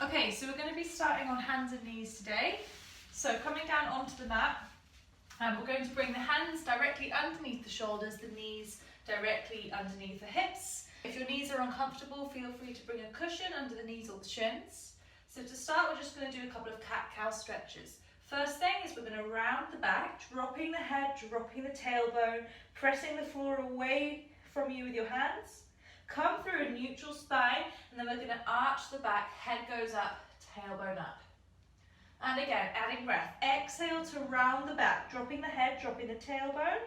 Okay, so we're going to be starting on hands and knees today. So coming down onto the mat, we're going to bring the hands directly underneath the shoulders, the knees directly underneath the hips. If your knees are uncomfortable, feel free to bring a cushion under the knees or the shins. So to start, we're just going to do a couple of cat-cow stretches. First thing is we're going to round the back, dropping the head, dropping the tailbone, pressing the floor away from you with your hands. Come through a neutral spine, and then we're going to arch the back, head goes up, tailbone up. And again, adding breath. Exhale to round the back, dropping the head, dropping the tailbone.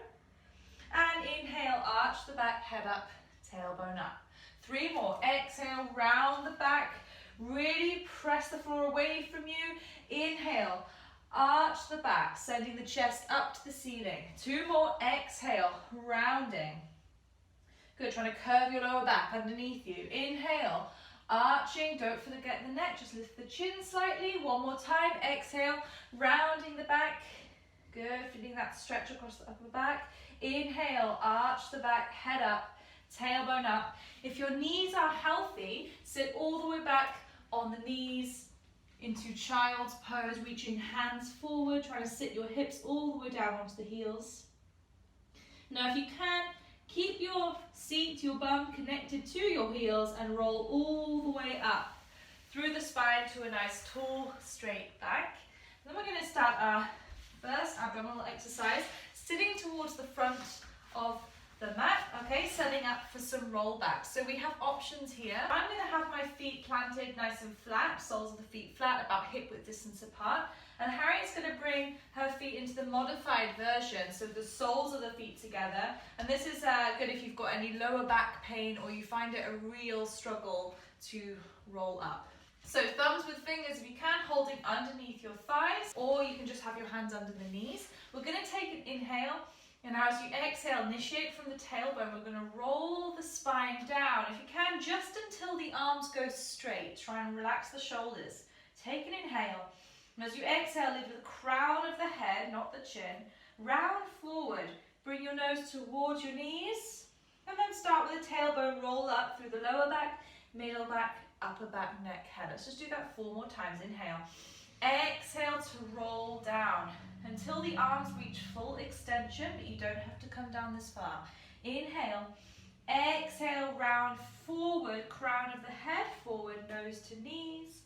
And inhale, arch the back, head up, tailbone up. 3 more. Exhale, round the back, really press the floor away from you. Inhale, arch the back, sending the chest up to the ceiling. 2 more. Exhale, rounding. Good, trying to curve your lower back underneath you. Inhale, arching, don't forget the neck, just lift the chin slightly. 1 more time, exhale, rounding the back. Good, feeling that stretch across the upper back. Inhale, arch the back, head up, tailbone up. If your knees are healthy, sit all the way back on the knees into child's pose, reaching hands forward, trying to sit your hips all the way down onto the heels. Now if you can, keep your seat, your bum connected to your heels and roll all the way up through the spine to a nice tall, straight back. Then we're going to start our first abdominal exercise, sitting towards the front of the mat, okay, setting up for some roll back. So we have options here. I'm going to have my feet planted nice and flat, soles of the feet flat, about hip width distance apart. And Harriet's going to bring her feet into the modified version, so the soles of the feet together. And this is good if you've got any lower back pain or you find it a real struggle to roll up. So thumbs with fingers if you can, holding underneath your thighs, or you can just have your hands under the knees. We're going to take an inhale, and now as you exhale, initiate from the tailbone. We're going to roll the spine down, if you can, just until the arms go straight. Try and relax the shoulders. Take an inhale. And as you exhale, lift the crown of the head, not the chin. Round forward. Bring your nose towards your knees. And then start with the tailbone, roll up through the lower back, middle back, upper back, neck, head. Let's just do that 4 more times. Inhale. Exhale to roll down until the arms reach full extension, but you don't have to come down this far. Inhale. Exhale, round forward, crown of the head, forward, nose to knees.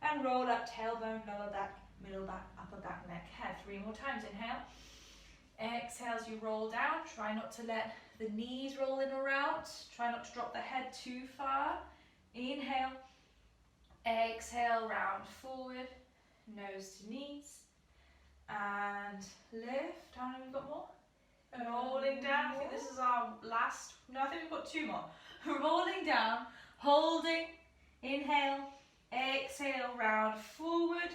And roll up, tailbone, lower back, middle back, upper back, neck, head. 3 more times. Inhale. Exhale as you roll down. Try not to let the knees roll in or out. Try not to drop the head too far. Inhale. Exhale, round forward, nose to knees. And lift. How many we've got more? Rolling down. I think this is our last. No, I think we've got 2 more. Rolling down, holding. Inhale. Exhale, round forward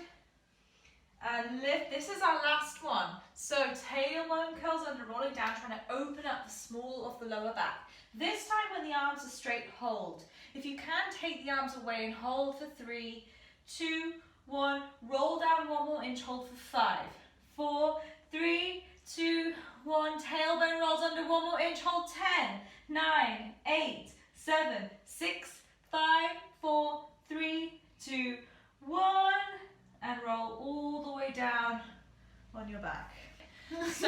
and lift. This is our last one. So tailbone curls under, rolling down, trying to open up the small of the lower back. This time when the arms are straight, hold. If you can, take the arms away and hold for 3, 2, 1. Roll down 1 more inch, hold for 5, 4, 3, 2, 1. Tailbone rolls under 1 more inch, hold 10, 9, 8, 7, 6, 5, 4, 3, 2, 1, and roll all the way down on your back. So,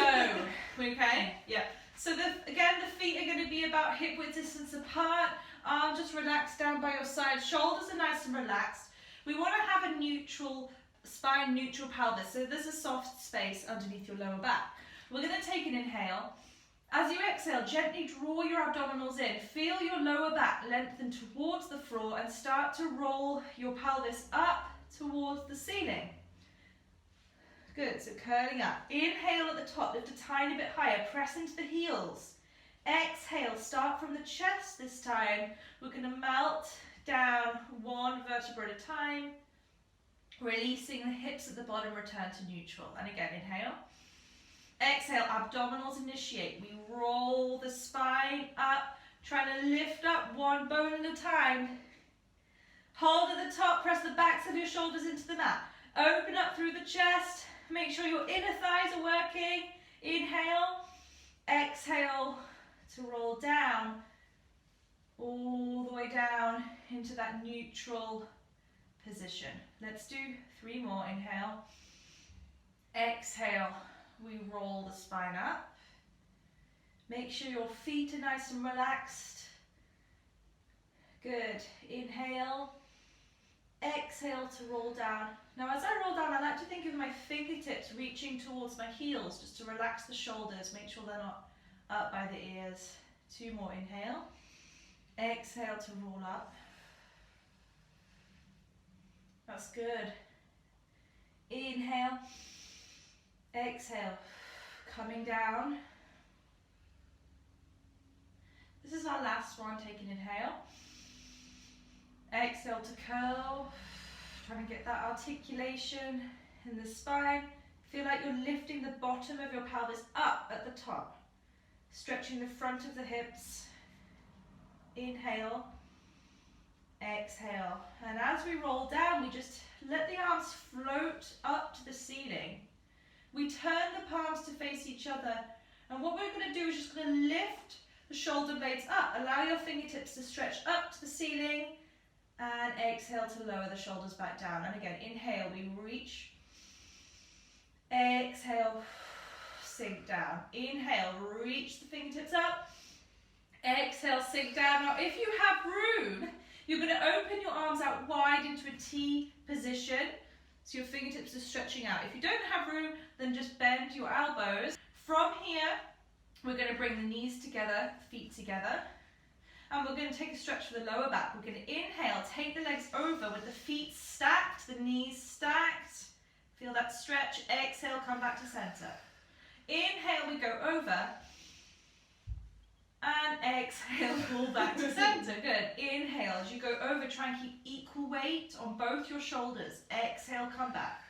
okay, yeah. So again, the feet are going to be about hip width distance apart. Arms just relaxed down by your side. Shoulders are nice and relaxed. We want to have a neutral spine, neutral pelvis. So there's a soft space underneath your lower back. We're going to take an inhale. As you exhale, gently draw your abdominals in. Feel your lower back lengthen towards the floor and start to roll your pelvis up towards the ceiling. Good, so curling up. Inhale at the top, lift a tiny bit higher, press into the heels. Exhale, start from the chest this time. We're going to melt down 1 vertebra at a time. Releasing the hips at the bottom, return to neutral. And again, inhale. Exhale, abdominals initiate. We roll the spine up, trying to lift up 1 bone at a time. Hold at the top, press the backs of your shoulders into the mat. Open up through the chest. Make sure your inner thighs are working. Inhale. Exhale to roll down. All the way down into that neutral position. Let's do 3 more. Inhale. Exhale. We roll the spine up. Make sure your feet are nice and relaxed. Good. Inhale. Exhale to roll down. Now as I roll down, I like to think of my fingertips reaching towards my heels just to relax the shoulders. Make sure they're not up by the ears. 2 more. Inhale. Exhale to roll up. That's good. Inhale. Exhale. Coming down. This is our last one. Take an inhale. Exhale to curl. Trying to get that articulation in the spine. Feel like you're lifting the bottom of your pelvis up at the top. Stretching the front of the hips. Inhale. Exhale. And as we roll down, we just let the arms float up to the ceiling. We turn the palms to face each other. And what we're going to do is just going to lift the shoulder blades up. Allow your fingertips to stretch up to the ceiling. And exhale to lower the shoulders back down. And again, inhale, we reach. Exhale, sink down. Inhale, reach the fingertips up. Exhale, sink down. Now, if you have room, you're going to open your arms out wide into a T position. So your fingertips are stretching out. If you don't have room, then just bend your elbows. From here, we're going to bring the knees together, feet together. And we're going to take a stretch for the lower back. We're going to inhale, take the legs over with the feet stacked, the knees stacked. Feel that stretch. Exhale, come back to center. Inhale, we go over. And exhale, pull back to center. Good. Inhale, as you go over, try and keep equal weight on both your shoulders. Exhale, come back.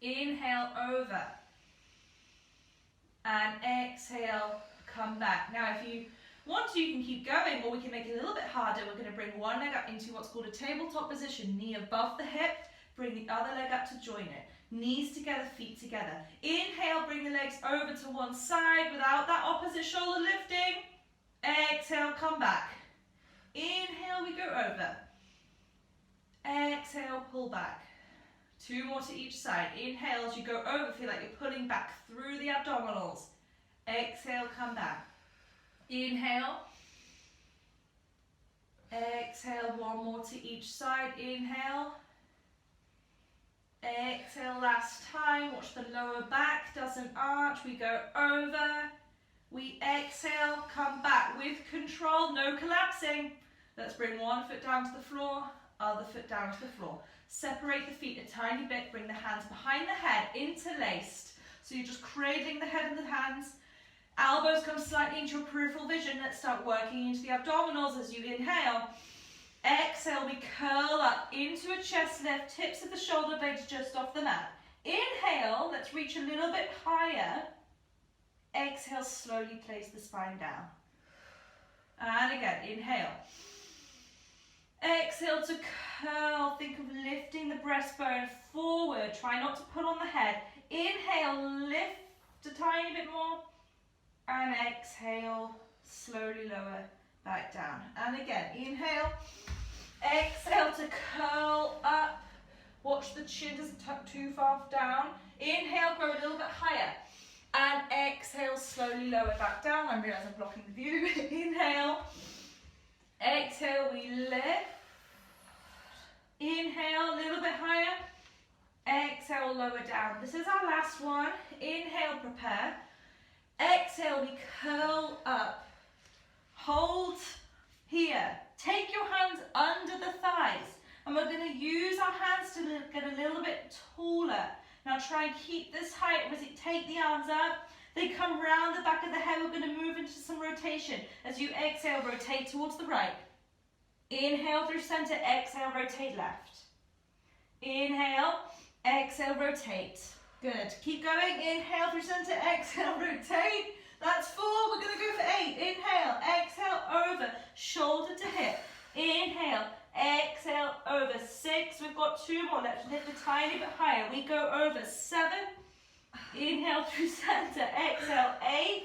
Inhale, over. And exhale, come back. Now, if you want to, you can keep going, or we can make it a little bit harder. We're going to bring one leg up into what's called a tabletop position, knee above the hip, bring the other leg up to join it. Knees together, feet together. Inhale, bring the legs over to one side without that opposite shoulder lifting. Exhale, come back. Inhale, we go over. Exhale, pull back. 2 more to each side. Inhale, as you go over, feel like you're pulling back through the abdominals. Exhale, come back. Inhale. Exhale, 1 more to each side. Inhale. Exhale, last time. Watch the lower back doesn't arch. We go over. We exhale, come back with control, no collapsing. Let's bring one foot down to the floor, other foot down to the floor. Separate the feet a tiny bit, bring the hands behind the head, interlaced. So you're just cradling the head and the hands. Elbows come slightly into your peripheral vision. Let's start working into the abdominals as you inhale. Exhale, we curl up into a chest lift, tips of the shoulder blades just off the mat. Inhale, let's reach a little bit higher. Exhale, slowly place the spine down. And again, inhale. Exhale to curl, think of lifting the breastbone forward, try not to pull on the head. Inhale, lift a tiny bit more. And exhale, slowly lower back down. And again, inhale. Exhale to curl up. Watch the chin doesn't tuck too far down. Inhale, grow a little bit higher. And exhale, slowly lower back down. I realise I'm blocking the view. Inhale. Exhale, we lift. Inhale, a little bit higher. Exhale, lower down. This is our last one. Inhale, prepare. Exhale, we curl up. Hold here. Take your hands under the thighs. And we're going to use our hands to get a little bit taller. Now try and keep this height as you take the arms up. They come round the back of the head. We're going to move into some rotation. As you exhale, rotate towards the right. Inhale through center, exhale, rotate left. Inhale, exhale, rotate. Good. Keep going. Inhale through center, exhale, rotate. That's 4. We're going to go for 8. Inhale, exhale, over, shoulder to hip. Inhale, exhale, over. 6. We've got 2 more. Let's lift a tiny bit higher. We go over. 7. Inhale through center, exhale, 8.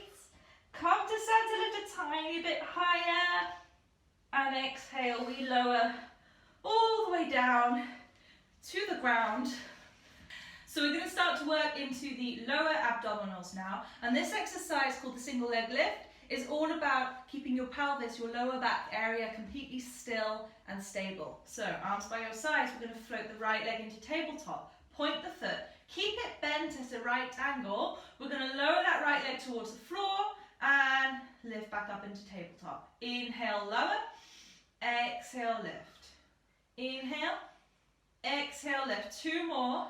Come to center, lift a tiny bit higher. And exhale, we lower all the way down to the ground. So we're going to start to work into the lower abdominals now. And this exercise called the single leg lift is all about keeping your pelvis, your lower back area completely still and stable. So arms by your sides, we're going to float the right leg into tabletop. Point the foot. Keep it bent at a right angle. We're going to lower that right leg towards the floor and lift back up into tabletop. Inhale, lower. Exhale, lift. Inhale. Exhale, lift. 2 more.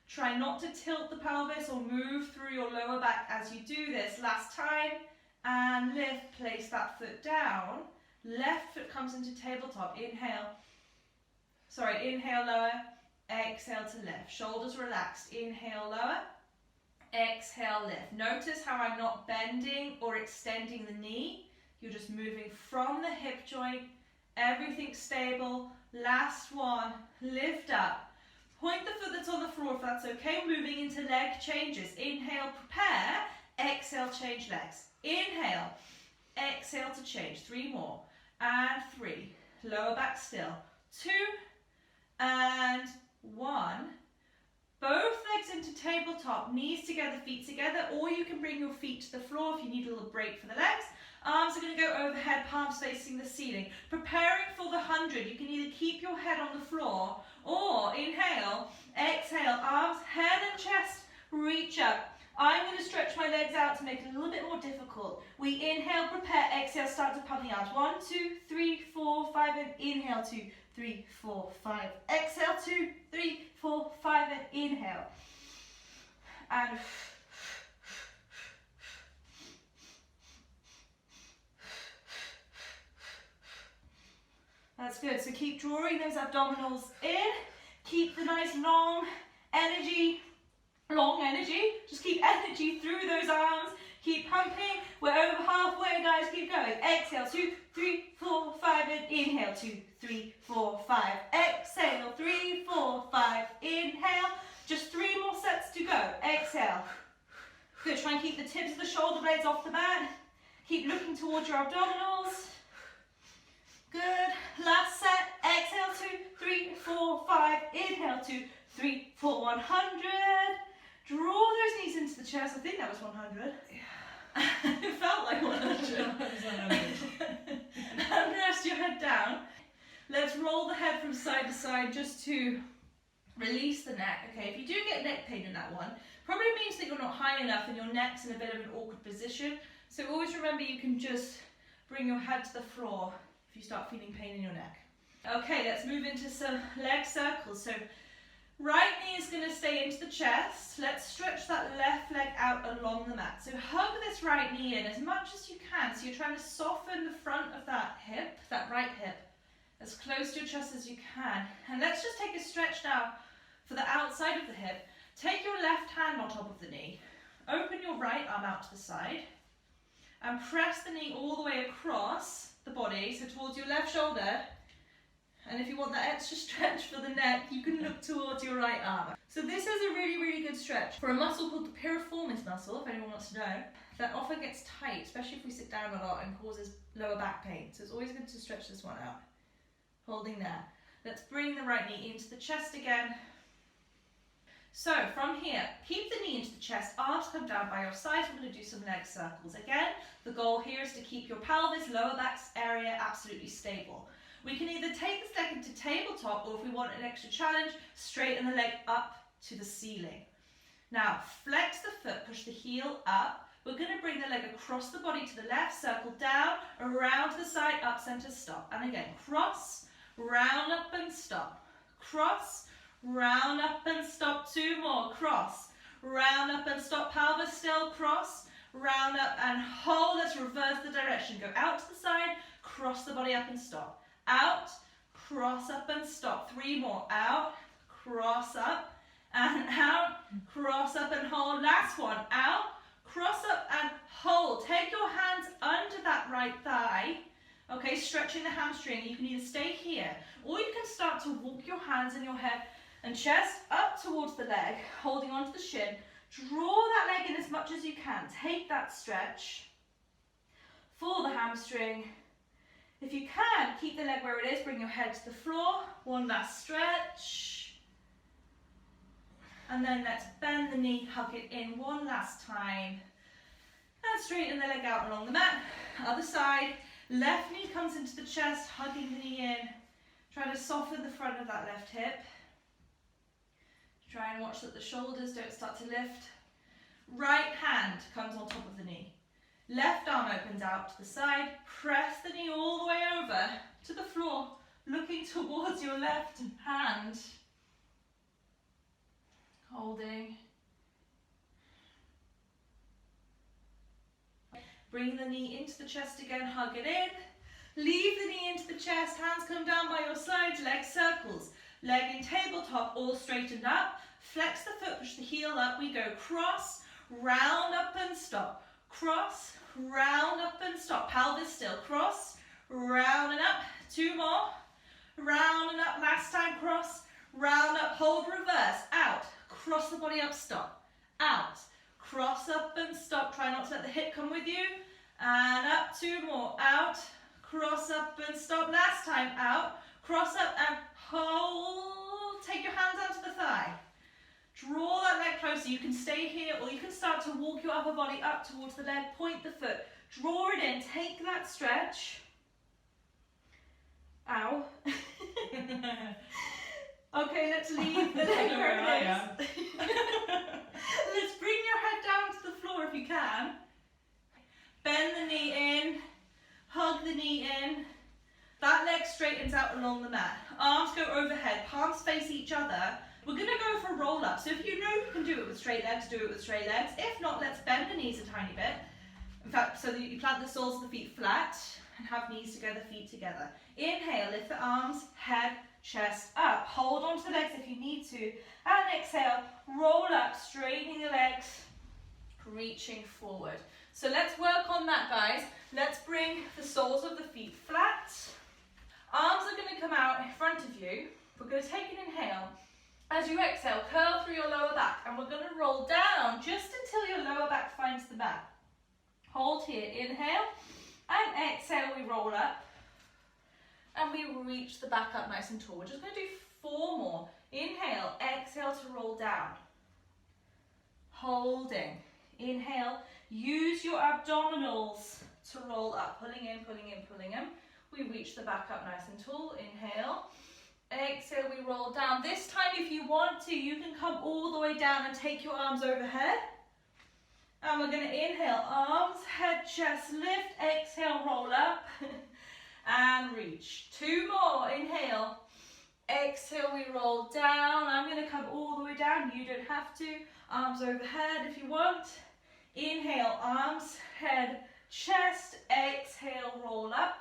Try not to tilt the pelvis or move through your lower back as you do this. Last time. And lift. Place that foot down. Left foot comes into tabletop. Inhale. Inhale, lower. Exhale to lift. Shoulders relaxed. Inhale, lower. Exhale, lift. Notice how I'm not bending or extending the knee. You're just moving from the hip joint. Everything's stable. Last one. Lift up. Point the foot that's on the floor if that's okay. Moving into leg changes. Inhale, prepare. Exhale, change legs. Inhale. Exhale to change. 3 more. And 3. Lower back still. 2 and 1. Both legs into tabletop, knees together, feet together, or you can bring your feet to the floor if you need a little break for the legs. Arms are going to go overhead, palms facing the ceiling. Preparing for the 100, you can either keep your head on the floor or inhale, exhale, arms, head and chest, reach up. I'm going to stretch my legs out to make it a little bit more difficult. We inhale, prepare, exhale, start to pump the arms. 1, 2, 3, 4, 5, and inhale, 2, 3, 4, 5. Exhale, 2, 3, 4, 5, and inhale. And that's good. So keep drawing those abdominals in. Keep the nice long energy. Just keep energy through those arms. Keep pumping. We're over halfway, guys. Keep going. Exhale. 2, 3, 4, 5, and inhale. 2, 3, 4, 5. Exhale. 3, 4, 5. Inhale. Just 3 more sets to go. Exhale. Good. Try and keep the tips of the shoulder blades off the mat. Keep looking towards your abdominals. Good. Last set. Exhale. 2, 3, 4, 5. Inhale. 2, 3, 4, 100. Draw those knees into the chest. I think that was 100. Yeah. It felt like 100. And rest your head down. Let's roll the head from side to side just to release the neck. Okay, if you do get neck pain in that one, probably means that you're not high enough and your neck's in a bit of an awkward position. So always remember you can just bring your head to the floor if you start feeling pain in your neck. Okay, let's move into some leg circles. So right knee is going to stay into the chest. Let's stretch that left leg out along the mat. So hug this right knee in as much as you can. So you're trying to soften the front of that hip, that right hip, as close to your chest as you can. And let's just take a stretch now for the outside of the hip. Take your left hand on top of the knee. Open your right arm out to the side. And press the knee all the way across the body, so towards your left shoulder. And if you want that extra stretch for the neck, you can look towards your right arm. So this is a really, really good stretch for a muscle called the piriformis muscle, if anyone wants to know, that often gets tight, especially if we sit down a lot and causes lower back pain. So it's always good to stretch this one out. Holding there. Let's bring the right knee into the chest again. So from here, keep the knee into the chest, arms come down by your sides. We're going to do some leg circles. Again, the goal here is to keep your pelvis, lower back area absolutely stable. We can either take this leg into tabletop, or if we want an extra challenge, straighten the leg up to the ceiling. Now, flex the foot, push the heel up. We're going to bring the leg across the body to the left, circle down, around to the side, up, center, stop. And again, cross, round, up, and stop. Cross, round, up, and stop. 2 more. Cross, round, up, and stop. Pelvis still. Cross, round, up, and hold. Let's reverse the direction. Go out to the side, cross the body up, and stop. Out, cross up and stop. 3 more. Out, cross up and out, cross up and hold. Last one. Out, cross up and hold. Take your hands under that right thigh. Okay, stretching the hamstring. You can either stay here or you can start to walk your hands and your head and chest up towards the leg, holding onto the shin. Draw that leg in as much as you can. Take that stretch for the hamstring. If you can, keep the leg where it is, bring your head to the floor. One last stretch. And then let's bend the knee, hug it in one last time. And straighten the leg out along the mat. Other side, left knee comes into the chest, hugging the knee in. Try to soften the front of that left hip. Try and watch that the shoulders don't start to lift. Right hand comes on top of the knee. Left arm opens out to the side. Press the knee all the way over to the floor, looking towards your left hand. Holding. Bring the knee into the chest again, hug it in. Leave the knee into the chest, hands come down by your sides, leg circles. Leg in tabletop, all straightened up. Flex the foot, push the heel up. We go cross, round, up and stop. Cross, round, up and stop. Pelvis still. Cross, round and up. Two more. Round and up. Last time, cross, round up. Hold reverse. Out. Cross the body up, stop. Out. Cross up and stop. Try not to let the hip come with you. And up. Two more. Out. Cross up and stop. Last time, out. Cross up and hold. Take your hands onto the thigh. Draw that leg closer. You can stay here or you can start to walk your upper body up towards the leg. Point the foot. Draw it in. Take that stretch. Ow. Okay, let's leave the leg where it is. Let's bring your head down to the floor if you can. Bend the knee in. Hug the knee in. That leg straightens out along the mat. Arms go overhead, palms face each other. We're going to go for a roll up. So if you know you can do it with straight legs, do it with straight legs. If not, let's bend the knees a tiny bit. In fact, so that you plant the soles of the feet flat and have knees together, feet together. Inhale, lift the arms, head, chest up. Hold onto the legs if you need to. And exhale, roll up, straightening the legs, reaching forward. So let's work on that, guys. Let's bring the soles of the feet flat. Arms are going to come out in front of you. We're going to take an inhale. As you exhale, curl through your lower back. And we're going to roll down just until your lower back finds the mat. Hold here. Inhale. And exhale, we roll up. And we reach the back up nice and tall. We're just going to do 4 more. Inhale. Exhale to roll down. Holding. Inhale. Use your abdominals to roll up. Pulling in, pulling in, pulling in. We reach the back up nice and tall. Inhale. Exhale, we roll down. This time, if you want to, you can come all the way down and take your arms overhead. And we're going to inhale, arms, head, chest, lift. Exhale, roll up. And reach. 2 more. Inhale. Exhale, we roll down. I'm going to come all the way down. You don't have to. Arms overhead if you want. Inhale, arms, head, chest. Exhale, roll up.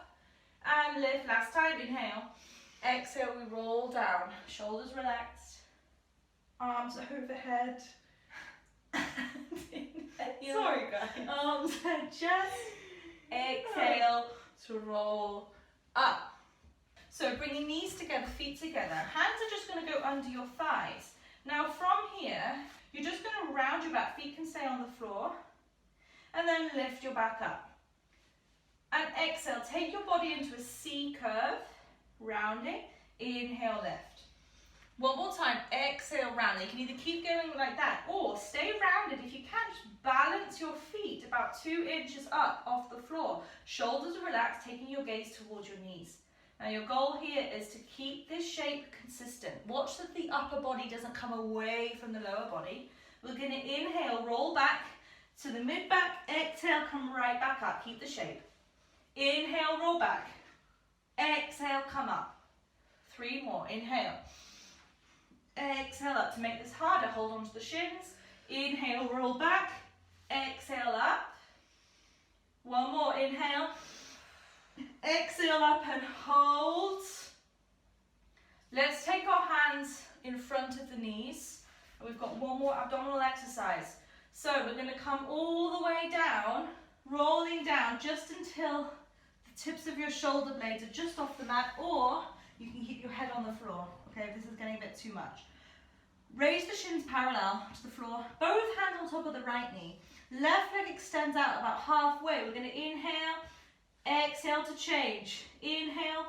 And lift. Last time, inhale. Exhale, we roll down. Shoulders relaxed. Arms overhead. Sorry, guys. Arms, head, chest. Exhale to roll up. So bringing knees together, feet together. Hands are just going to go under your thighs. Now from here, you're just going to round your back. Feet can stay on the floor. And then lift your back up. And exhale, take your body into a C curve, rounding, inhale, lift. One more time, exhale, rounding. You can either keep going like that or stay rounded. If you can, just balance your feet about 2 inches up off the floor. Shoulders are relaxed, taking your gaze towards your knees. Now your goal here is to keep this shape consistent. Watch that the upper body doesn't come away from the lower body. We're going to inhale, roll back to the mid-back, exhale, come right back up. Keep the shape. Inhale, roll back. Exhale, come up. 3 more. Inhale. Exhale up. To make this harder, hold on to the shins. Inhale, roll back. Exhale, up. 1 more. Inhale. Exhale, up and hold. Let's take our hands in front of the knees. And we've got 1 more abdominal exercise. So we're going to come all the way down, rolling down just until the tips of your shoulder blades are just off the mat, or you can keep your head on the floor. Okay, if this is getting a bit too much. Raise the shins parallel to the floor, both hands on top of the right knee. Left leg extends out about halfway. We're going to inhale, exhale to change. Inhale,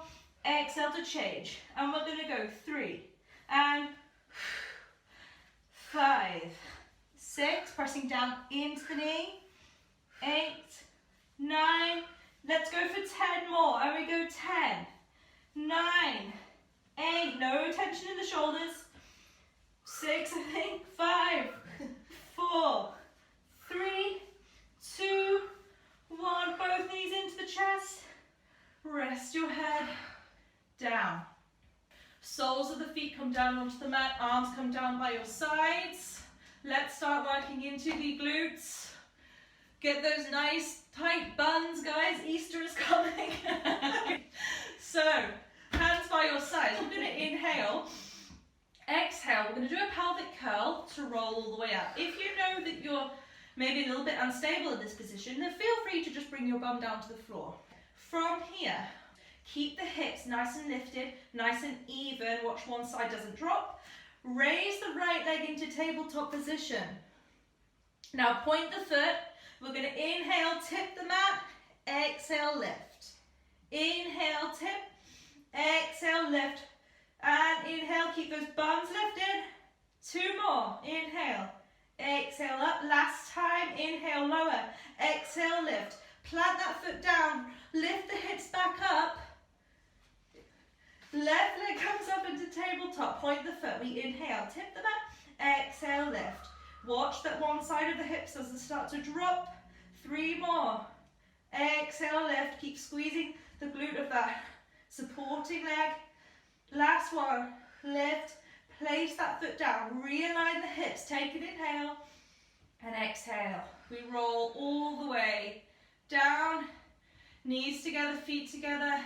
exhale to change. And we're going to go 3 and 5, 6, pressing down into the knee, 8, 9, let's go for 10 more, and we go 10, 9, 8, no tension in the shoulders, 6, I think, 5, 4, 3, 2, 1, both knees into the chest, rest your head down. Soles of the feet come down onto the mat, arms come down by your sides. Let's start working into the glutes. Get those nice tight buns, guys. Easter is coming. So, hands by your sides. We're going to inhale. Exhale. We're going to do a pelvic curl to roll all the way up. If you know that you're maybe a little bit unstable in this position, then feel free to just bring your bum down to the floor. From here, keep the hips nice and lifted, nice and even. Watch one side doesn't drop. Raise the right leg into tabletop position. Now point the foot. We're going to inhale, tip the mat. Exhale, lift. Inhale, tip. Exhale, lift. And inhale, keep those bums lifted. 2 more. Inhale. Exhale up. Last time. Inhale, lower. Exhale, lift. Plant that foot down. Lift the hips back up. Left leg comes up into tabletop. Point the foot. We inhale. Tip the mat. Exhale, lift. Watch that one side of the hips doesn't start to drop. 3 more. Exhale, lift. Keep squeezing the glute of that supporting leg. Last one. Lift. Place that foot down. Realign the hips. Take an inhale and exhale. We roll all the way down. Knees together, feet together.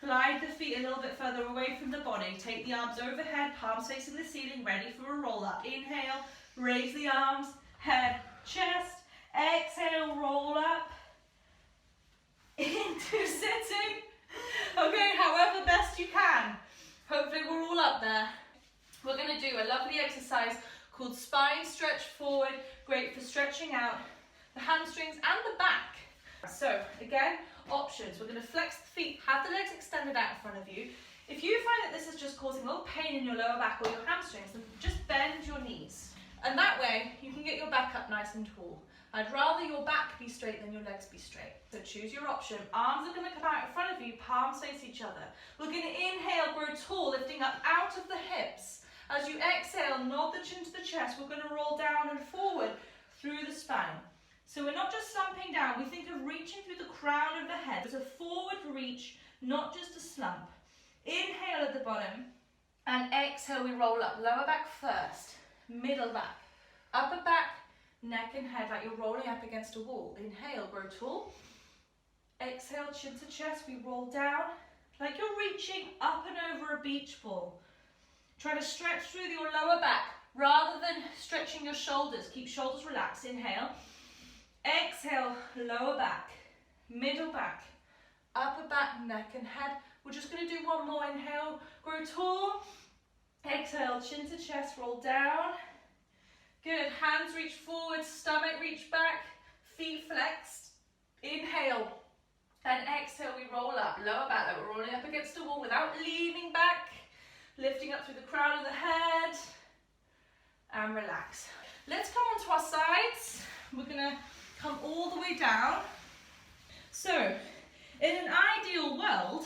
Glide the feet a little bit further away from the body. Take the arms overhead, palms facing the ceiling, ready for a roll up. Inhale, raise the arms, head, chest. Exhale, roll up into sitting. Okay, however best you can. Hopefully we're all up there. We're going to do a lovely exercise called spine stretch forward. Great for stretching out the hamstrings and the back. So again, options. We're going to flex the feet, have the legs extended out in front of you. If you find that this is just causing a little pain in your lower back or your hamstrings, then just bend your knees. And that way you can get your back up nice and tall. I'd rather your back be straight than your legs be straight. So choose your option. Arms are going to come out in front of you, palms face each other. We're going to inhale, grow tall, lifting up out of the hips. As you exhale, nod the chin to the chest. We're going to roll down and forward through the spine. So we're not just slumping down, we think of reaching through the crown of the head. It's a forward reach, not just a slump. Inhale at the bottom, and exhale, we roll up. Lower back first, middle back, upper back, neck and head, like you're rolling up against a wall. Inhale, grow tall. Exhale, chin to chest, we roll down, like you're reaching up and over a beach ball. Try to stretch through your lower back, rather than stretching your shoulders. Keep shoulders relaxed, inhale. Exhale, lower back, middle back, upper back, neck and head. We're just going to do one more. Inhale, grow tall. Exhale, chin to chest, roll down. Good. Hands reach forward, stomach reach back, feet flexed. Inhale. And exhale, we roll up. Lower back, like we're rolling up against a wall without leaning back. Lifting up through the crown of the head. And relax. Let's come onto our sides. We're going to come all the way down. So, in an ideal world,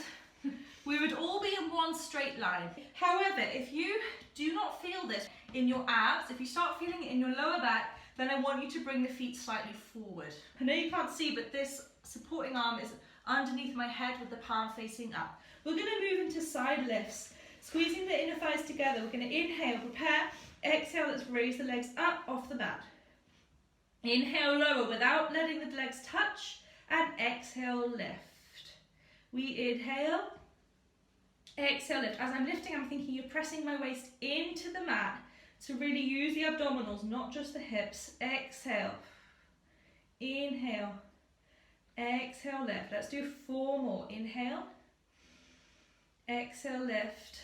we would all be in one straight line. However, if you do not feel this in your abs, if you start feeling it in your lower back, then I want you to bring the feet slightly forward. I know you can't see, but this supporting arm is underneath my head with the palm facing up. We're going to move into side lifts, squeezing the inner thighs together. We're going to inhale, prepare, exhale, let's raise the legs up off the mat. Inhale, lower without letting the legs touch, and exhale, lift. We inhale, exhale, lift. As I'm lifting, I'm thinking you're pressing my waist into the mat to really use the abdominals, not just the hips. Exhale, inhale, exhale, lift. Let's do 4 more. Inhale, exhale, lift.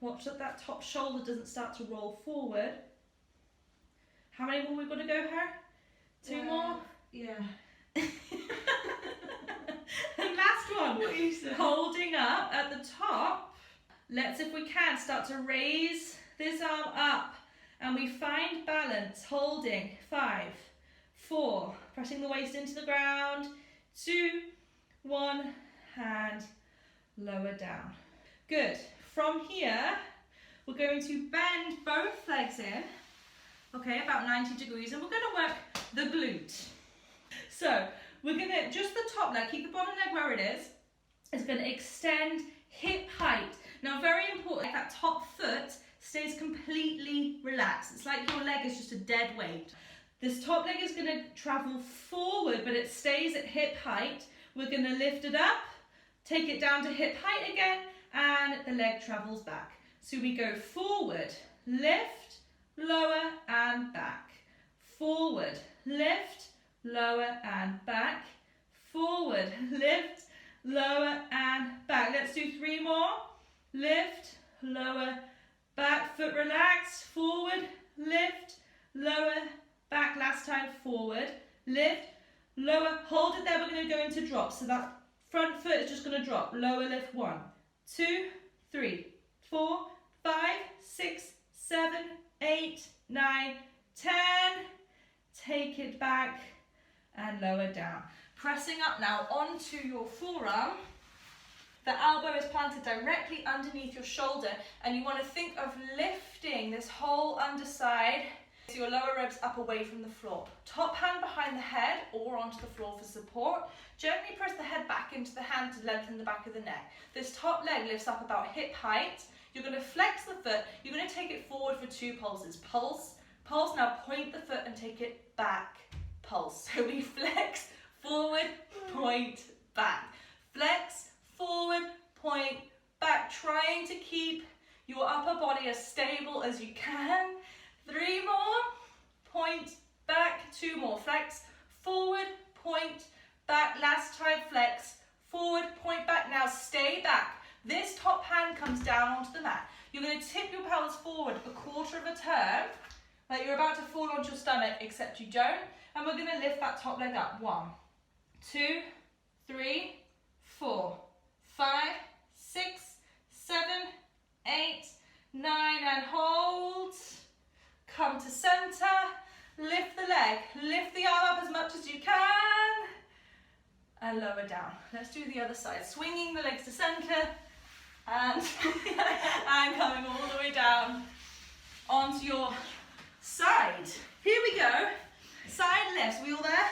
Watch that top shoulder doesn't start to roll forward. How many more we've got to go, Her? 2 more? Yeah. And last one. What you said. Holding up at the top. Let's, if we can, start to raise this arm up and we find balance, holding. 5, 4, pressing the waist into the ground. 2, 1, and lower down. Good. From here, we're going to bend both legs in, okay, about 90 degrees, and we're going to work the glute. So we're going to, just the top leg, keep the bottom leg where it is. It's going to extend hip height. Now, very important, that top foot stays completely relaxed. It's like your leg is just a dead weight. This top leg is going to travel forward, but it stays at hip height. We're going to lift it up, take it down to hip height again, and the leg travels back. So we go forward, lift, lower, and back. Forward, lift, lower, and back. Forward, lift, lower, and back. Let's do 3 more. Lift, lower, back. Foot relaxed. Forward, lift, lower, back. Last time, forward, lift, lower. Hold it there. We're going to go into drop. So that front foot is just going to drop. Lower lift. 1, 2, 3, 4, 5, 6, 7, 8, 9, 10. Take it back and lower down. Pressing up now onto your forearm. The elbow is planted directly underneath your shoulder, and you want to think of lifting this whole underside so your lower ribs up away from the floor. Top hand behind the head or onto the floor for support. Gently press the head back into the hand to lengthen the back of the neck. This top leg lifts up about hip height. You're going to flex the foot. You're going to take it forward for 2 pulses. Pulse, pulse. Now point the foot and take it back. Pulse. So we flex, forward, point, back. Flex, forward, point, back. Trying to keep your upper body as stable as you can. 3 more. Point, back. 2 more. Flex, forward, point, back. Last time, flex, forward, point, back. Now stay back. This top hand comes down onto the mat. You're going to tip your pelvis forward a quarter of a turn, like you're about to fall onto your stomach, except you don't. And we're going to lift that top leg up. 1, 2, 3, 4, 5, 6, 7, 8, 9, and hold. Come to center. Lift the leg. Lift the arm up as much as you can. And lower down. Let's do the other side. Swinging the legs to center. And, and coming all the way down onto your side. Here we go. Side lifts. We all there?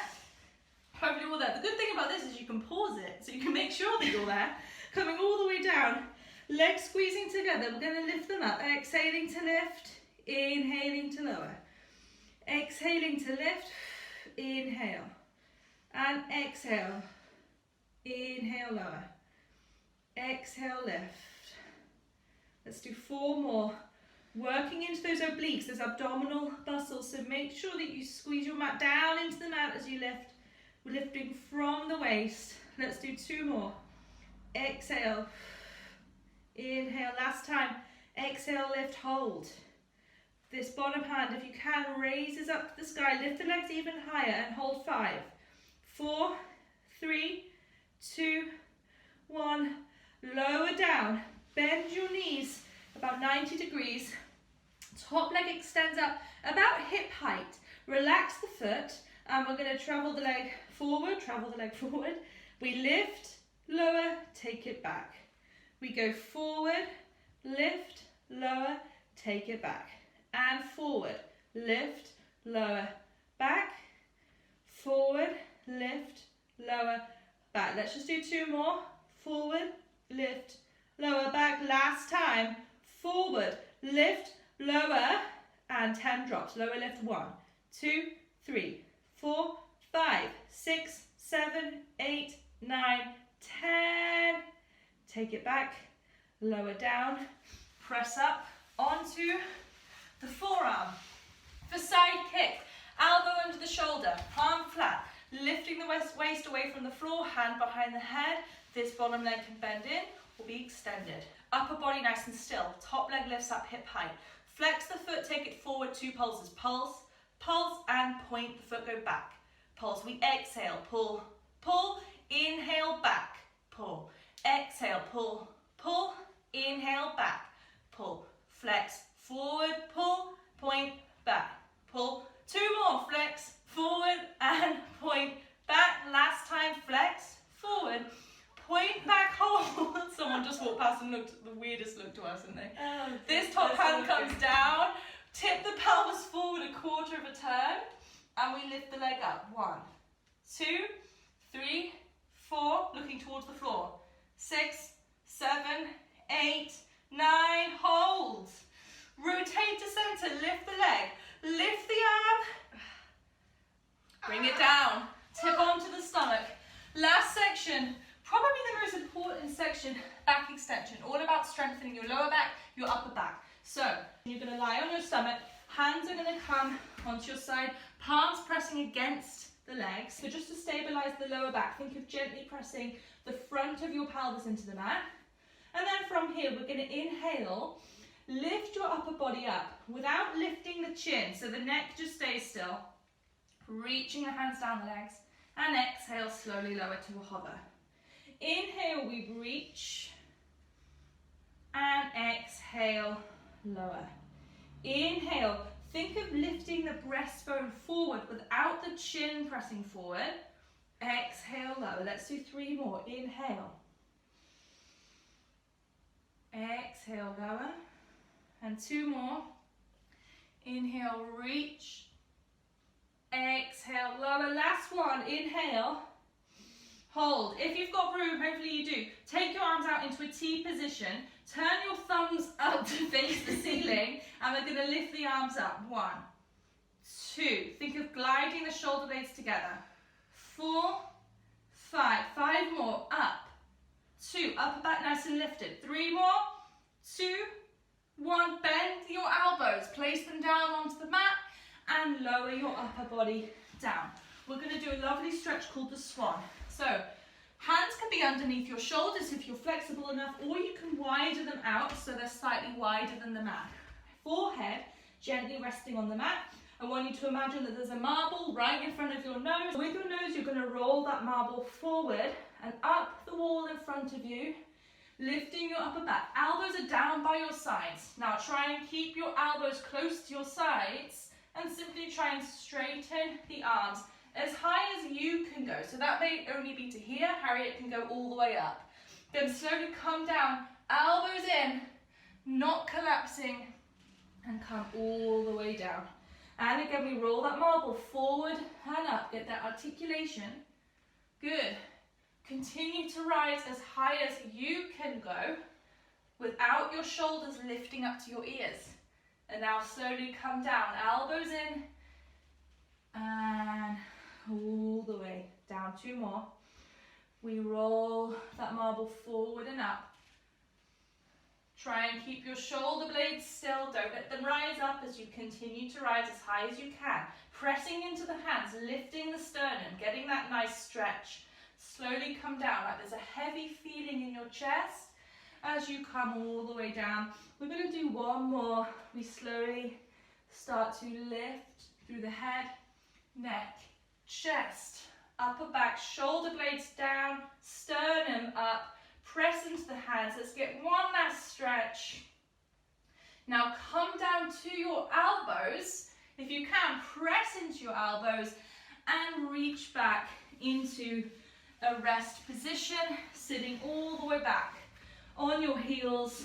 Hopefully all there. The good thing about this is you can pause it, so you can make sure that you're there. Coming all the way down. Legs squeezing together. We're going to lift them up. Exhaling to lift. Inhaling to lower. Exhaling to lift. Inhale. And exhale. Inhale, lower. Exhale, lift. Let's do 4 more. Working into those obliques, those abdominal muscles. So make sure that you squeeze your mat down into the mat as you lift. We're lifting from the waist. Let's do 2 more. Exhale. Inhale. Last time. Exhale, lift, hold. This bottom hand, if you can, raises up to the sky. Lift the legs even higher and hold 5, 4, 3, 2, 1. Lower down. Bend your knees about 90 degrees. Top leg extends up about hip height. Relax the foot, and we're going to travel the leg forward, We lift, lower, take it back. We go forward, lift, lower, take it back. And forward, lift, lower, back. Forward, lift, lower, back. Let's just do 2 more. Forward, lift, lower, back. Last time. Forward, lift, lower, and 10 drops. Lower lift. 1, 2, 3, 4, 5, 6, 7, 8, 9, 10. Take it back, lower down, press up onto the forearm. For side kick, elbow under the shoulder, palm flat, lifting the waist away from the floor, hand behind the head. This bottom leg can bend in or be extended. Upper body nice and still. Top leg lifts up hip height. Flex the foot, take it forward, 2 pulses. Pulse, pulse, and point the foot, go back. Pulse, we exhale, pull, pull, inhale, back, pull. Exhale, pull, pull, inhale, inhale, back, pull, flex, forward, pull, point, back, pull. 2 more, flex, forward and point, back. Last time, flex, forward, point, back, hold. Someone just walked past and looked the weirdest look to us, didn't they? Oh, this top hand comes down, tip the pelvis forward a quarter of a turn, and we lift the leg up. 1, 2, 3, 4, looking towards the floor. 6, 7, 8, 9, hold. Rotate to center, lift the leg, lift the arm, bring it down, tip onto the stomach. Last section, probably the most important section, back extension, all about strengthening your lower back, your upper back. So you're going to lie on your stomach, hands are going to come onto your side, palms pressing against the legs. So just to stabilize the lower back, think of gently pressing the front of your pelvis into the mat. And then from here, we're going to inhale, lift your upper body up without lifting the chin, so the neck just stays still. Reaching the hands down the legs, and exhale, slowly lower to a hover. Inhale, we reach, and exhale, lower. Inhale, think of lifting the breastbone forward without the chin pressing forward. Exhale, lower. Let's do 3 more. Inhale. Exhale, lower. And 2 more. Inhale, reach. Exhale, lower. Last one. Inhale. Hold. If you've got room, hopefully you do, take your arms out into a T position. Turn your thumbs up to face the ceiling. And we're going to lift the arms up. 1, 2. Think of gliding the shoulder blades together. 4, 5. 5 more. Up. 2. Upper back nice and lifted. 3 more. 2, 1. Bend your elbows. Place them down onto the mat and lower your upper body down. We're going to do a lovely stretch called the swan. So hands can be underneath your shoulders if you're flexible enough, or you can widen them out so they're slightly wider than the mat. Forehead gently resting on the mat. I want you to imagine that there's a marble right in front of your nose. With your nose, you're going to roll that marble forward and up the wall in front of you, lifting your upper back. Elbows are down by your sides. Now try and keep your elbows close to your sides and simply try and straighten the arms as high as you can go. So that may only be to here. Harriet can go all the way up. Then slowly come down, elbows in, not collapsing, and come all the way down. And again, we roll that marble forward and up. Get that articulation. Good. Continue to rise as high as you can go without your shoulders lifting up to your ears. And now slowly come down, elbows in, and all the way down. 2 more. We roll that marble forward and up. Try and keep your shoulder blades still. Don't let them rise up as you continue to rise as high as you can. Pressing into the hands, lifting the sternum, getting that nice stretch. Slowly come down, like there's a heavy feeling in your chest as you come all the way down. We're going to do 1 more. We slowly start to lift through the head, neck, chest, upper back, shoulder blades down, sternum up. Press into the hands. Let's get 1 last stretch. Now come down to your elbows. If you can, press into your elbows and reach back into a rest position, sitting all the way back on your heels,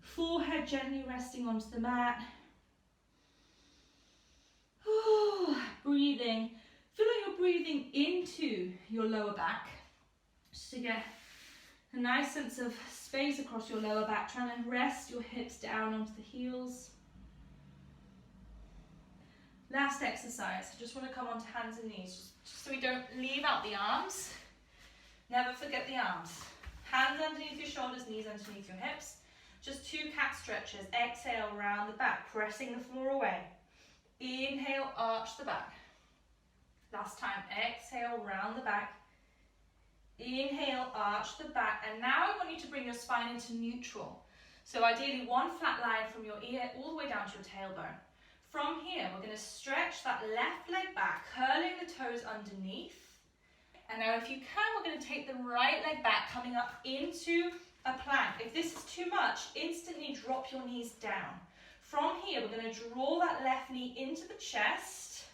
forehead gently resting onto the mat. Ooh, breathing. Feel like you're breathing into your lower back, just to get a nice sense of space across your lower back, trying to rest your hips down onto the heels. Last exercise, I just want to come onto hands and knees, just so we don't leave out the arms. Never forget the arms. Hands underneath your shoulders, knees underneath your hips. Just 2 cat stretches. Exhale, round the back, pressing the floor away. Inhale, arch the back. Last time, exhale, round the back. Inhale, arch the back. And now I want you to bring your spine into neutral. So ideally 1 flat line from your ear all the way down to your tailbone. From here, we're going to stretch that left leg back, curling the toes underneath. And now if you can, we're going to take the right leg back, coming up into a plank. If this is too much, instantly drop your knees down. From here, we're going to draw that left knee into the chest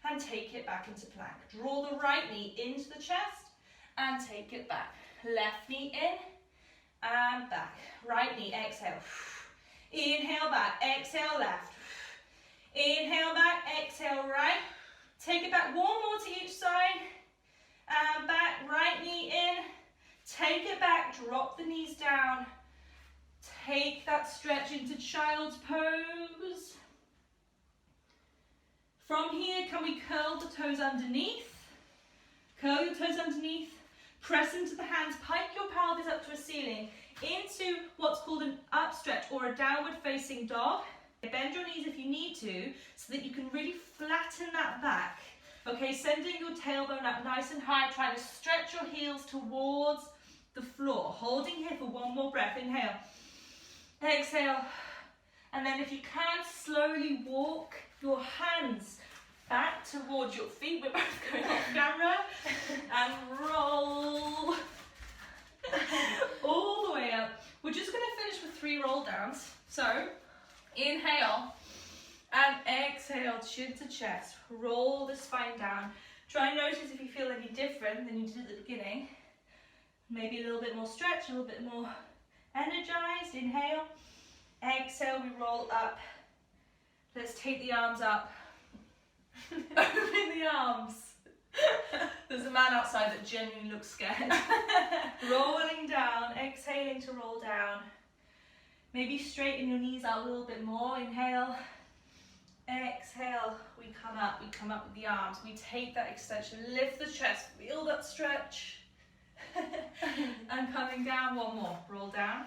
and take it back into plank. Draw the right knee into the chest and take it back. Left knee in and back. Right knee, exhale. Inhale back, exhale left. Inhale back, exhale right. Take it back, one more to each side. And back, right knee in. Take it back, drop the knees down. Take that stretch into child's pose. From here, can we curl the toes underneath? Curl your toes underneath. Press into the hands, pike your pelvis up to a ceiling, into what's called an up stretch or a downward facing dog. Bend your knees if you need to, so that you can really flatten that back. Okay, sending your tailbone up nice and high, trying to stretch your heels towards the floor. Holding here for one more breath. Inhale, exhale, and then if you can, slowly walk your hands back towards your feet. We're both going off camera. And roll all the way up. We're just going to finish with 3 roll downs. So inhale and exhale, chin to chest. Roll the spine down. Try and notice if you feel any different than you did at the beginning. Maybe a little bit more stretch, a little bit more energized. Inhale, exhale, we roll up. Let's take the arms up. Open the arms. There's a man outside that genuinely looks scared. Rolling down, exhaling to roll down. Maybe straighten your knees out a little bit more. Inhale, exhale, we come up with the arms. We take that extension, lift the chest, feel that stretch. And coming down, one more. Roll down.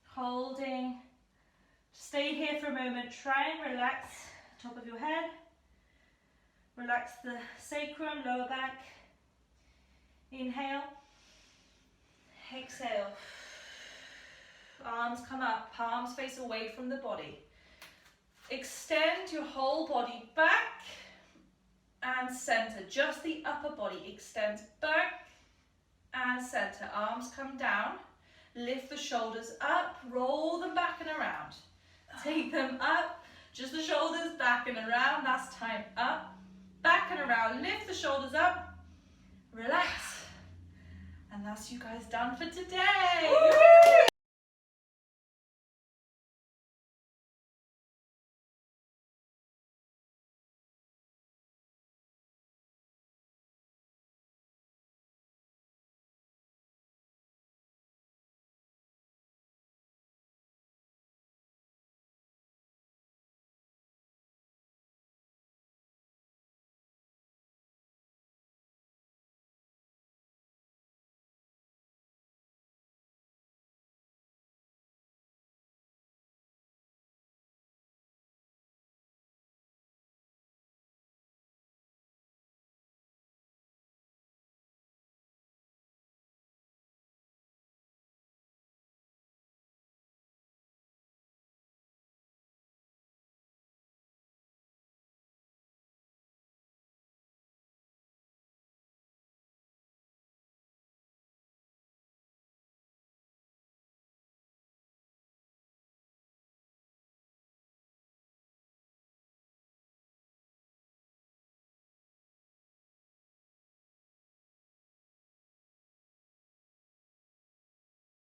Holding. Stay here for a moment. Try and relax the top of your head. Relax the sacrum, lower back. Inhale. Exhale. Arms come up, palms face away from the body. Extend your whole body back and center. Just the upper body extends back and center. Arms come down. Lift the shoulders up, roll them back and around. Take them up, just the shoulders back and around. Last time, up, back and around. Lift the shoulders up, relax. And that's you guys done for today.